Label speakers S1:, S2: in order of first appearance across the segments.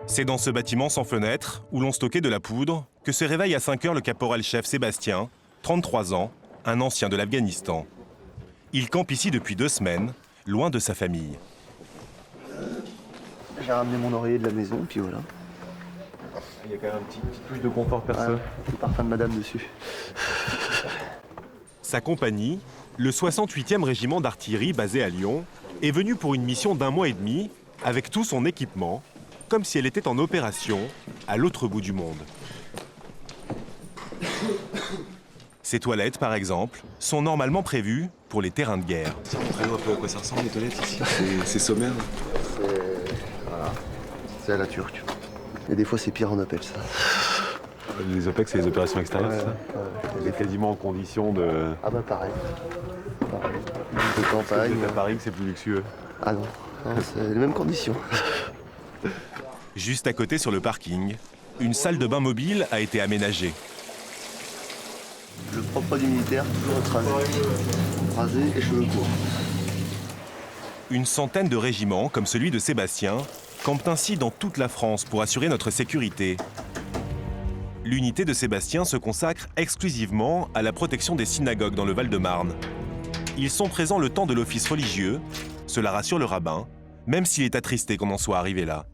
S1: C'est dans ce bâtiment sans fenêtre, où l'on stockait de la poudre, que se réveille à 5 heures le caporal-chef Sébastien, 33 ans, un ancien de l'Afghanistan. Il campe ici depuis 2 semaines, loin de sa famille.
S2: J'ai ramené mon oreiller de la maison, puis voilà.
S3: Il y a quand même un petit touche de confort perso.
S2: Le parfum de madame dessus.
S1: Sa compagnie, le 68e régiment d'artillerie basé à Lyon, est venu pour une mission d'1 mois et demi, avec tout son équipement, comme si elle était en opération à l'autre bout du monde. Ces toilettes, par exemple, sont normalement prévues pour les terrains de guerre.
S3: Montrez-nous un peu à quoi ça ressemble les toilettes ici. C'est sommaire.
S2: C'est à la turque. Et des fois, c'est pire, on appelle ça.
S3: Les OPEX, c'est les opérations extérieures,
S2: Ouais,
S3: c'est ça
S2: ouais.
S3: Vous êtes quasiment en condition de...
S2: Ah bah pareil. De campagne.
S3: Vous êtes à Paris, que c'est plus luxueux.
S2: Ah non, c'est les mêmes conditions.
S1: Juste à côté, sur le parking, une salle de bain mobile a été aménagée.
S2: Le propre du militaire, toujours être rasé et cheveux courts.
S1: Une centaine de régiments, comme celui de Sébastien, campent ainsi dans toute la France pour assurer notre sécurité. L'unité de Sébastien se consacre exclusivement à la protection des synagogues dans le Val-de-Marne. Ils sont présents le temps de l'office religieux, cela rassure le rabbin, même s'il est attristé qu'on en soit arrivé là.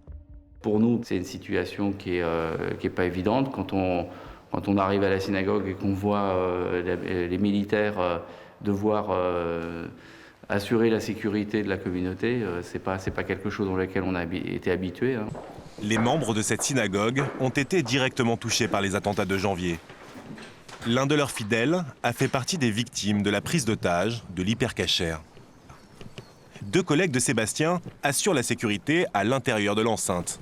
S4: Pour nous, c'est une situation qui est pas évidente. Quand on arrive à la synagogue et qu'on voit les militaires devoir assurer la sécurité de la communauté, c'est pas quelque chose dans lequel on a été habitué. Hein.
S1: Les membres de cette synagogue ont été directement touchés par les attentats de janvier. L'un de leurs fidèles a fait partie des victimes de la prise d'otage de l'hypercacher. 2 collègues de Sébastien assurent la sécurité à l'intérieur de l'enceinte.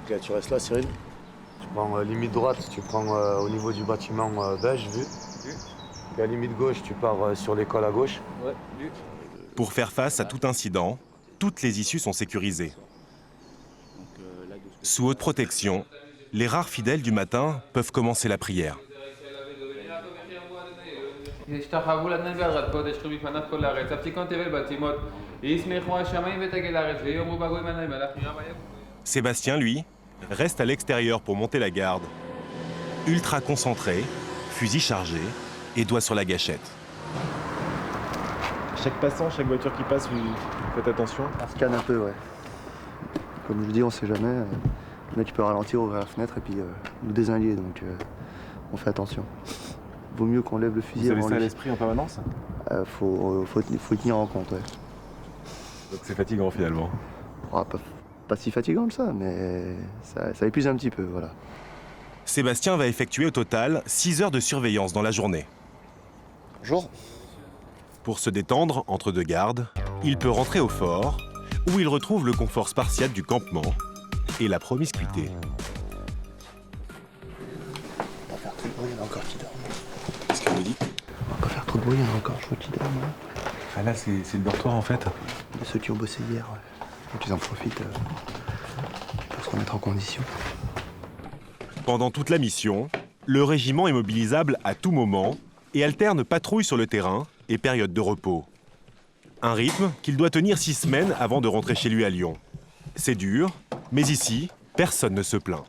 S2: Là, tu restes là, Cyril.
S5: Tu prends limite droite, tu prends au niveau du bâtiment beige, vu. Puis à limite gauche, tu pars sur l'école à gauche.
S4: Ouais, vu.
S1: Pour faire face à tout incident, toutes les issues sont sécurisées. Sous haute protection, les rares fidèles du matin peuvent commencer la prière. Sébastien, lui, reste à l'extérieur pour monter la garde. Ultra concentré, fusil chargé et doigt sur la gâchette.
S3: Chaque passant, chaque voiture qui passe, vous faites attention.
S2: On scanne un peu, ouais. Comme je dis, on sait jamais. Le mec peut ralentir, ouvrir la fenêtre et puis nous désinguer, donc on fait attention. Vaut mieux qu'on lève le fusil
S3: Vous avez
S2: avant
S3: ça à
S2: lui.
S3: l'esprit en permanence?
S2: Faut tenir en compte, ouais.
S3: Donc c'est fatigant finalement.
S2: Oh, pas si fatigant que ça, mais ça épuise un petit peu, voilà.
S1: Sébastien va effectuer au total 6 heures de surveillance dans la journée.
S2: Bonjour.
S1: Pour se détendre entre 2 gardes, il peut rentrer au fort, où il retrouve le confort spartiate du campement et la promiscuité.
S2: On va faire trop de bruit, il y en a encore qui dorment.
S3: Qu'est-ce que vous dites?
S2: On va pas faire trop de bruit, il y en a encore, je crois, qui dorment.
S3: Ah là, c'est le dortoir en fait.
S2: De ceux qui ont bossé hier, ouais. Donc ils en profitent pour se remettre en condition.
S1: Pendant toute la mission, le régiment est mobilisable à tout moment et alterne patrouille sur le terrain et période de repos. Un rythme qu'il doit tenir 6 semaines avant de rentrer chez lui à Lyon. C'est dur, mais ici, personne ne se plaint.